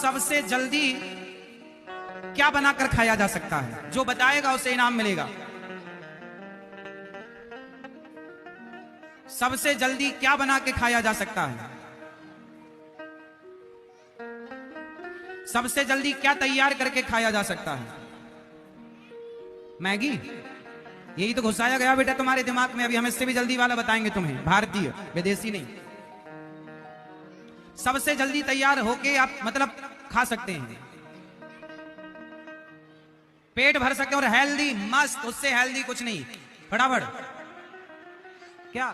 सबसे जल्दी क्या बनाकर खाया जा सकता है? जो बताएगा उसे इनाम मिलेगा। सबसे जल्दी क्या बना के खाया जा सकता है? सबसे जल्दी क्या तैयार करके खाया जा सकता है? मैगी? यही तो घुसाया गया बेटा तुम्हारे दिमाग में। अभी हम इससे भी जल्दी वाला बताएंगे तुम्हें, भारतीय, विदेशी नहीं। सबसे जल्दी तैयार होके आप मतलब खा सकते हैं, पेट भर सकते हैं और हेल्दी, मस्त, उससे हेल्दी कुछ नहीं। फटाफट क्या